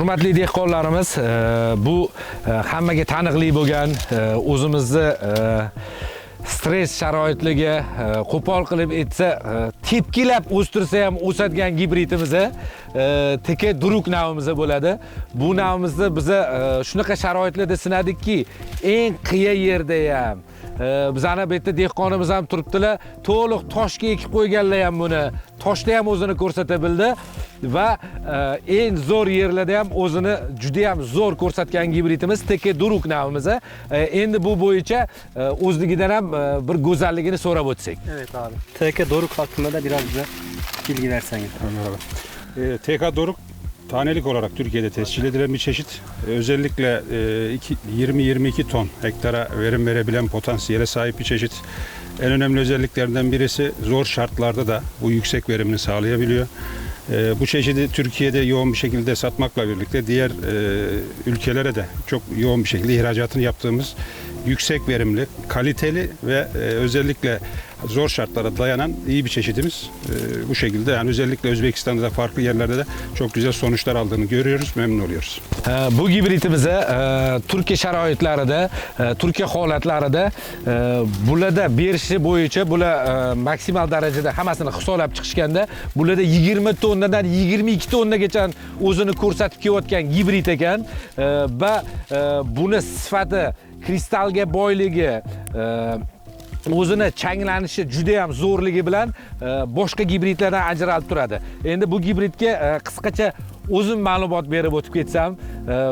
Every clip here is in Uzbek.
Hurmatli dehqonlarimiz, bu hammaga taniqli bo'lgan o'zimizni stress sharoitligi qo'pol qilib aytsa, tepkilab o'stirsa ham o'sadigan gibridimiz teka duruk navimiz bo'ladi. Bu navimizni biz shunaqa sharoitlarda sinadikki, eng qiyin yerda ham bizani bu yerda dehqonimiz ham turibdilar, to'liq toshga ekib qo'yganlar ham buni toshda ham o'zini ko'rsata bildi va eng zo'r yerlarda ham o'zini juda ham zo'r ko'rsatgan gibridimiz teka duruk navimiz. Endi bu bo'yicha o'zligidan ham bir go'zalligini so'rab o'tsak. Evet abi. Teka doruk hakkında biraz bize bilgi verseniz. Merhaba. TK Doruk tanelik olarak Türkiye'de tescil edilen bir çeşit. Özellikle 20-22 ton hektara verim verebilen potansiyele sahip bir çeşit. En önemli özelliklerinden birisi zor şartlarda da bu yüksek verimini sağlayabiliyor. Bu çeşidi Türkiye'de yoğun bir şekilde satmakla birlikte diğer ülkelere de çok yoğun bir şekilde ihracatını yaptığımız yüksek verimli, kaliteli ve özellikle zor şartlara dayanan iyi bir çeşidimiz. Bu şekilde yani özellikle Özbekistan'da da farklı yerlerde de çok güzel sonuçlar aldığını görüyoruz, memnun oluyoruz. Bu gibridimizni Türkiye sharoitlarida, Türkiye holatlarida bularda berishi bo'yicha bular maksimal darajada hammasini hisoblab chiqishganda bularda 20 tonnadan 22 tonnagacha o'zini ko'rsatib kelayotgan gibrid ekan va buni sifati, kristalga boyligi, o'zini changlanishi juda ham zo'rligi bilan boshqa gibridlardan ajralib turadi. Endi bu gibridga qisqacha o'zim ma'lumot berib o'tib ketsam,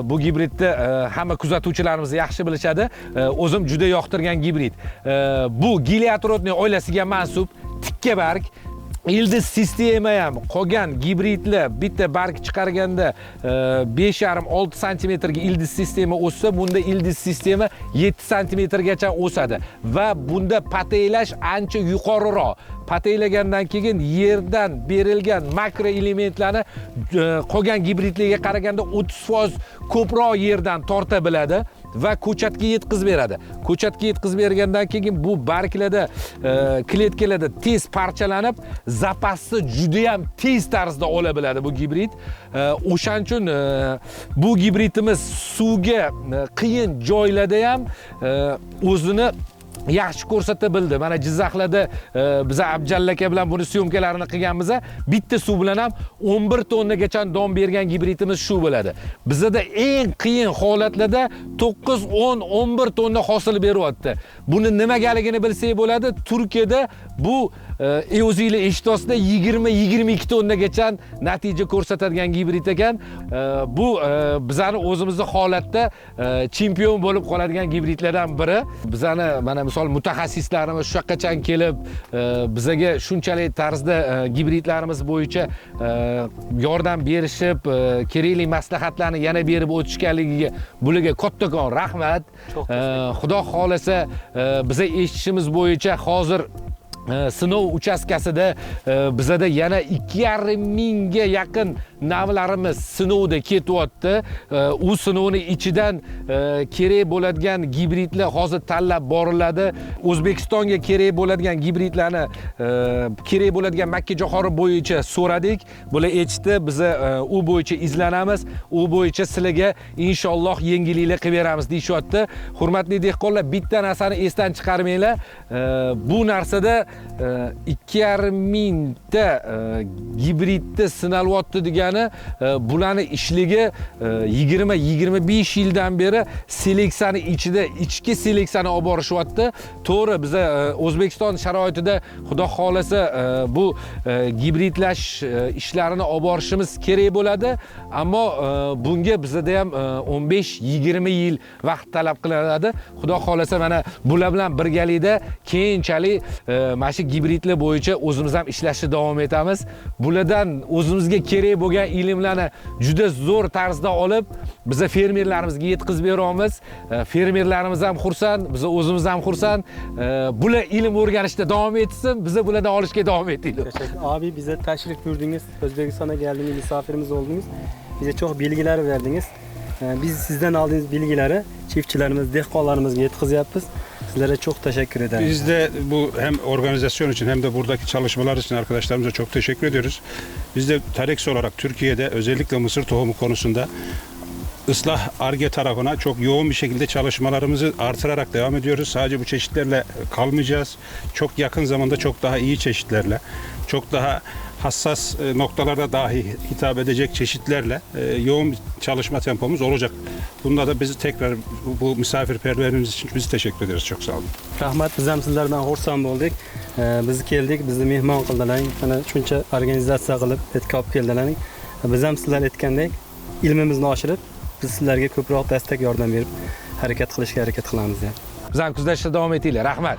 bu gibridni hamma kuzatuvchilarimiz yaxshi bilishadi. O'zim juda yoqtirgan gibrid. Bu Giliatrotniy oilasiga mansub tikka barg. Ildiz sistema ham qolgan gibridlar bitta barg chiqarganda 5,5-6 santimetrga ildiz sistema o'ssa, bunda ildiz sistema 7 santimetrgacha o'sadi va bunda pataylash ancha yuqoriroq. Pataylagandan keyin yerdan berilgan makro elementlarni qolgan gibridlarga qaraganda 30% ko'proq yerdan torta biladi va ko'chatga yetkazib beradi. Ko'chatga yetkazib bergandan keyin bu barglarda, kletkalarda tez parchalanib, zapasni juda ham tez tarzda ola biladi bu gibrid. O'shaning uchun bu gibridimiz suvga qiyin joylarda ham o'zini yaxshi ko'rsata bildi. Mana Jizzaxlarda biz Abjalla aka bilan buni syomkalarini qilganmiz. Bitta suv bilan ham 11 tonnagacha don bergan gibridimiz shu bo'ladi. Bizda eng qiyin holatlarda 9, 10, 11 tonna hosil beryapti. Buni nimagaligini bilsak bo'ladi. Turkiyada bu o'zingizlar eshitosizda 20-22 tonnagacha natija ko'rsatadigan gibrid ekan. Bu bizani o'zimizning holatda chempion bo'lib qoladigan gibridlardan biri. Bizani mana misol mutaxassislarimiz shu yoqqacha kelib bizga shunchalik tarzda gibridlarimiz bo'yicha yordam berishib, kerakli maslahatlarni yana berib o'tishganligiga bularga kattakon rahmat. Xudo xolasa biza eshitishimiz bo'yicha hozir sinov uchastkasida bizada yana 2,5 mingga yaqin navlarimiz sinovda ketyapti. U sinovni ichidan kerak bo'ladigan gibridlar hozir tanlab boriladi. O'zbekistonga kerak bo'ladigan gibridlarni kerak bo'ladigan makkajo'xori bo'yicha so'radik. Bular aytdi, biz u bo'yicha izlanamiz. U bo'yicha sizlarga inshaalloh yengilliklar qilib beramiz deyishyapti. Hurmatli dehqonlar, bitta narsani esdan chiqarmanglar. Bu narsada 2,5 mingta gibridda sinalyapti degani bularni ishligi 20-25 yildan beri seleksiyani ichida ichki seleksiyani olib borishyapti. To'g'ri, biz O'zbekiston sharoitida xudo xolasa bu gibridlash ishlarini olib borishimiz kerak bo'ladi, ammo bunga bizda ham 15-20 yil vaqt talab qilinadi. Xudo xolasa mana bular bilan birgalikda keyinchalik mana shu gibridlar bo'yicha o'zimiz ham ishlashni davom etamiz. Bulardan o'zimizga kerak bo'lgan ilmlarni juda zo'r tarzda olib, biz fermerlarimizga yetkazib beramiz. Fermerlarimiz ham xursand, biz o'zimiz ham xursand. Bular ilm o'rganishda davom etsin, biz bulardan olishga davom etaylik. Abi bize teşrif buyurdunuz, Özbekistan'a geldiniz, misafirimiz oldunuz. Bize çok bilgiler verdiniz. Biz sizden aldığınız bilgileri çiftçilerimiz, dehqonlarimizga yetkazyapmiz. Sizlere çok teşekkür ederim. Biz de bu hem organizasyon için hem de buradaki çalışmalar için arkadaşlarımıza çok teşekkür ediyoruz. Biz de Tarex olarak Türkiye'de özellikle mısır tohumu konusunda ıslah Ar-Ge tarafına çok yoğun bir şekilde çalışmalarımızı artırarak devam ediyoruz. Sadece bu çeşitlerle kalmayacağız. Çok yakın zamanda çok daha iyi çeşitlerle, çok daha hassas noktalarda dahi hitap edecek çeşitlerle yoğun bir çalışma tempomuz olacak. Bunda da bizi tekrar bu misafirperverliğiniz için biz teşekkür ederiz. Çok sağ olun. Rahmat, biz ham sizlardan xursand bo'ldik. Biz keldik, bizni mehmon qildilaring. Mana shuncha organizatsiya qilib, etkab olib keldilaring. Biz ham sizlar aytgandek ilmimizni oshirib, biz sizlarga ko'proq destek yordam berib harakat qilishga harakat qilamiz. Bizani kuzatishda davom etinglar. Rahmat.